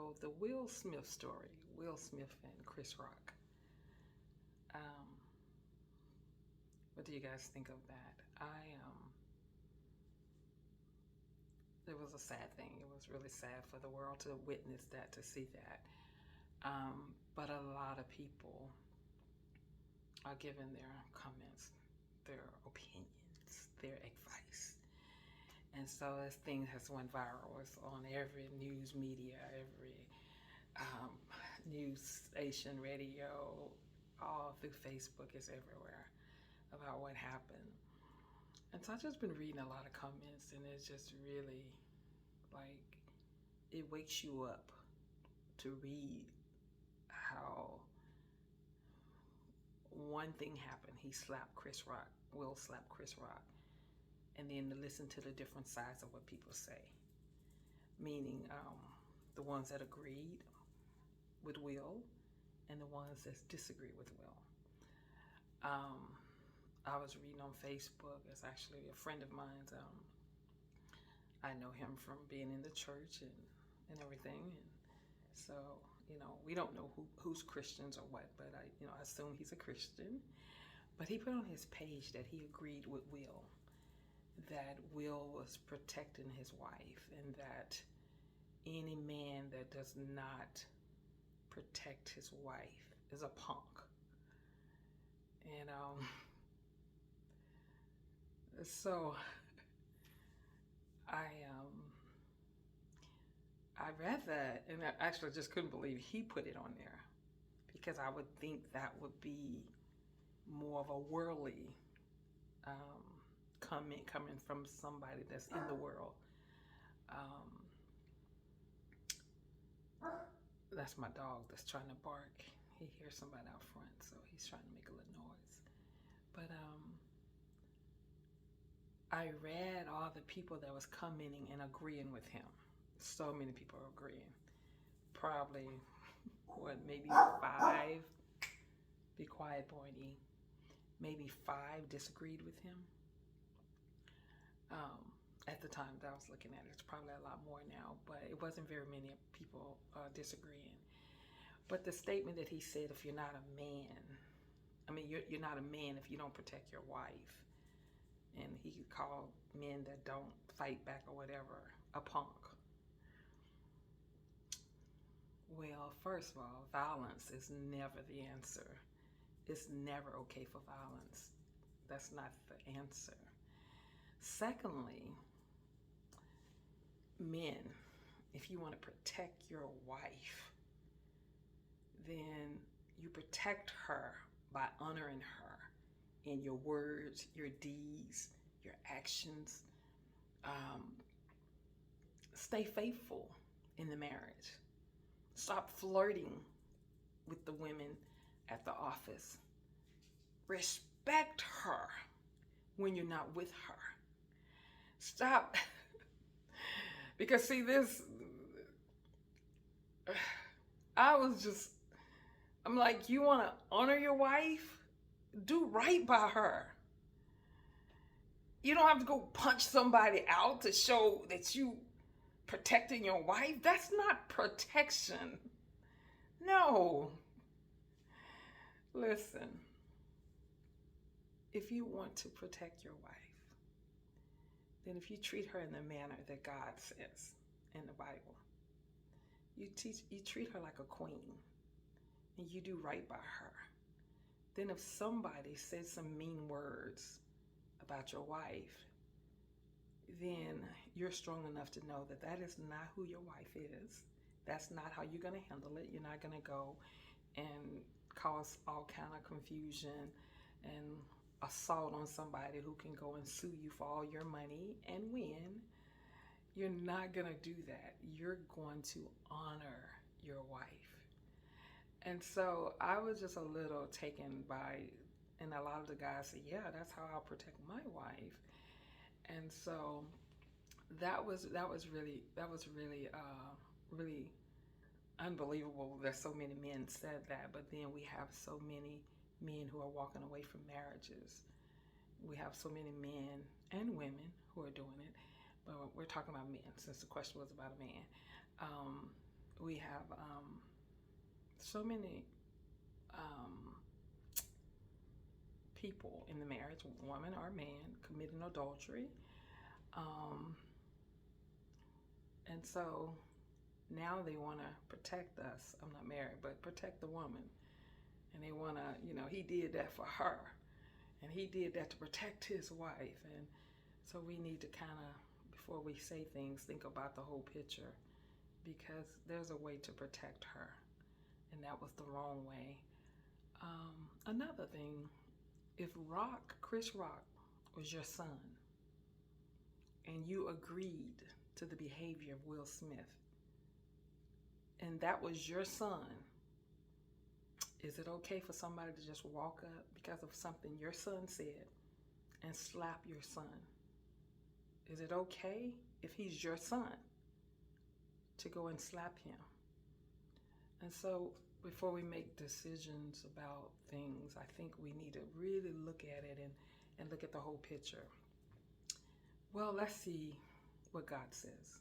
So the Will Smith story, Will Smith and Chris Rock. What do you guys think of that? It was a sad thing. It was really sad for the world to witness that, to see that. But a lot of people are giving their comments, their opinions, their advice. And so this thing has went viral. It's on every news media, every news station, radio, all through Facebook. It's everywhere about what happened. And so I've just been reading a lot of comments, and it's just really like, it wakes you up to read how one thing happened. He slapped Chris Rock, Will slapped Chris Rock, and then to listen to the different sides of what people say. Meaning the ones that agreed with Will and the ones that disagreed with Will. I was reading on Facebook. It's actually a friend of mine's. I know him from being in the church and everything. And so, we don't know who's Christians or what, but I assume he's a Christian. But he put on his page that he agreed with Will, that Will was protecting his wife, and that any man that does not protect his wife is a punk. And so I read that, and I actually just couldn't believe he put it on there, because I would think that would be more of a worldly comment coming from somebody that's in the world. That's my dog that's trying to bark. He hears somebody out front, so he's trying to make a little noise. But I read all the people that was commenting and agreeing with him. So many people are agreeing. Probably, maybe 5, be quiet, Boydie. Maybe 5 disagreed with him. At the time that I was looking at it, it's probably a lot more now, but it wasn't very many people disagreeing. But the statement that he said, if you're not a man, you're not a man if you don't protect your wife. And he called men that don't fight back or whatever a punk. Well, first of all, violence is never the answer. It's never okay for violence. That's not the answer. Secondly, men, if you want to protect your wife, then you protect her by honoring her in your words, your deeds, your actions. Stay faithful in the marriage. Stop flirting with the women at the office. Respect her when you're not with her. Stop. Because see, I'm like, you want to honor your wife? Do right by her. You don't have to go punch somebody out to show that you protecting your wife. That's not protection. No. Listen, if you want to protect your wife, then if you treat her in the manner that God says in the Bible, you treat her like a queen, and you do right by her. Then if somebody says some mean words about your wife, then you're strong enough to know that that is not who your wife is. That's not how you're going to handle it. You're not going to go and cause all kind of confusion and assault on somebody who can go and sue you for all your money and win. You're not going to do that. You're going to honor your wife. And so I was just a little taken by, and a lot of the guys said, yeah, that's how I'll protect my wife. And so that was really unbelievable that so many men said that. But then we have so many men who are walking away from marriages. We have so many men and women who are doing it, but we're talking about men since the question was about a man, we have so many people in the marriage, woman or man, committing adultery. Um, and so now they want to protect us. I'm not married, but protect the woman. And they want to, he did that for her. And he did that to protect his wife. And so we need to kind of, before we say things, think about the whole picture, because there's a way to protect her. And that was the wrong way. Another thing, if Chris Rock was your son, and you agreed to the behavior of Will Smith, and that was your son, is it okay for somebody to just walk up because of something your son said and slap your son? Is it okay if he's your son to go and slap him? And so before we make decisions about things, I think we need to really look at it and look at the whole picture. Well, let's see what God says.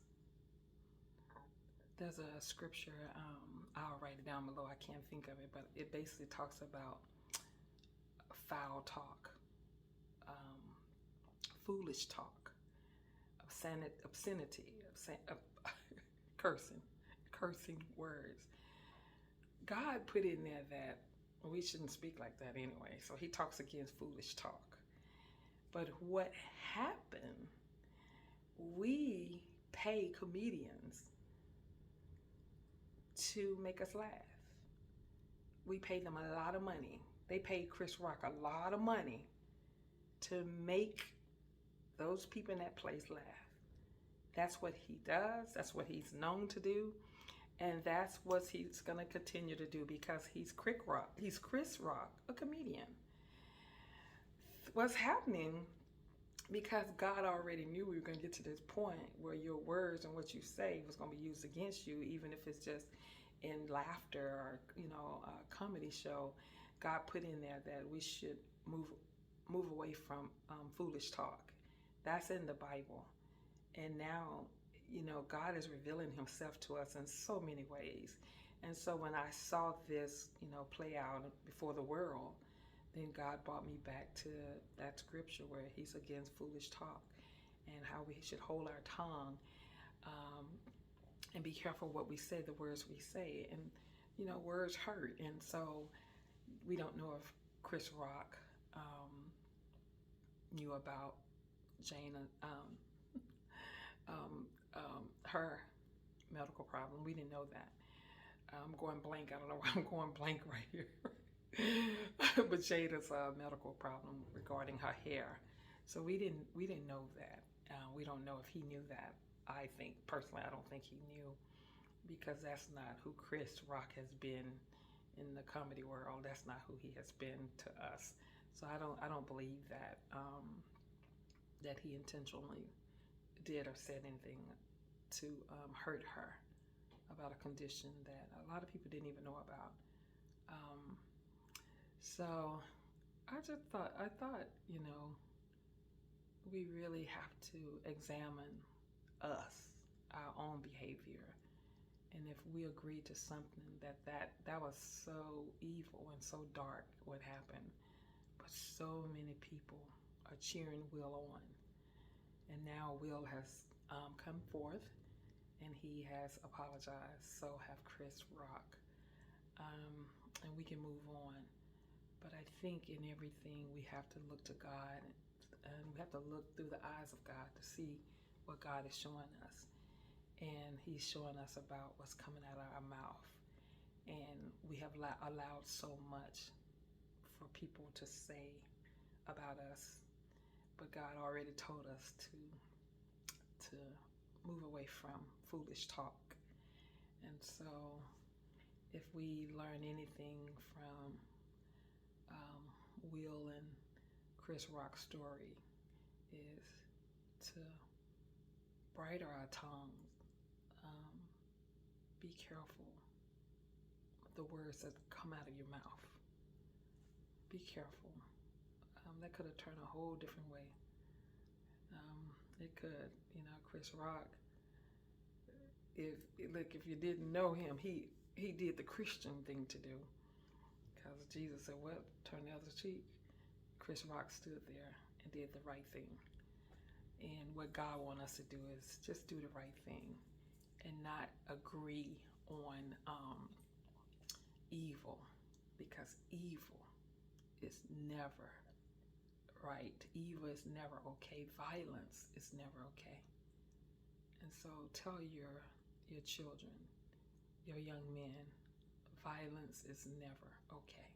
There's a scripture, I'll write it down below. I can't think of it, but it basically talks about foul talk, foolish talk, obscenity, cursing words. God put in there that we shouldn't speak like that anyway, so he talks against foolish talk. But what happened, we pay comedians to make us laugh. We pay them a lot of money. They paid Chris Rock a lot of money to make those people in that place laugh. That's what he does. That's what he's known to do. And that's what he's going to continue to do, because he's Chris Rock, a comedian. What's happening, because God already knew we were going to get to this point where your words and what you say was going to be used against you, even if it's just in laughter or, a comedy show. God put in there that we should move away from foolish talk. That's in the Bible. And now, God is revealing himself to us in so many ways. And so when I saw this, play out before the world, then God brought me back to that scripture where he's against foolish talk and how we should hold our tongue and be careful what we say, the words we say. And, words hurt. And so we don't know if Chris Rock knew about Jana, her medical problem. We didn't know that. I'm going blank. I don't know why I'm going blank right here. But Jada's medical problem regarding her hair. So we didn't know that. We don't know if he knew that. I think personally, I don't think he knew, because that's not who Chris Rock has been in the comedy world. That's not who he has been to us. So I don't believe that that he intentionally did or said anything to hurt her about a condition that a lot of people didn't even know about. So I thought, we really have to examine us, our own behavior. And if we agree to something that was so evil and so dark, what happened, but so many people are cheering Will on. And now Will has come forth and he has apologized. So have Chris Rock. And we can move on. But I think in everything we have to look to God, and we have to look through the eyes of God to see what God is showing us. And he's showing us about what's coming out of our mouth. And we have allowed so much for people to say about us. But God already told us to move away from foolish talk. And so if we learn anything from Will and Chris Rock's story, is to bridle our tongues. Be careful the words that come out of your mouth. Be careful. That could have turned a whole different way. It could. Chris Rock if you didn't know him, he did the Christian thing to do. Because Jesus said, "Well, turn the other cheek." Chris Rock stood there and did the right thing. And what God wants us to do is just do the right thing and not agree on evil, because evil is never right. Evil is never okay. Violence is never okay. And so tell your children, your young men, violence is never okay.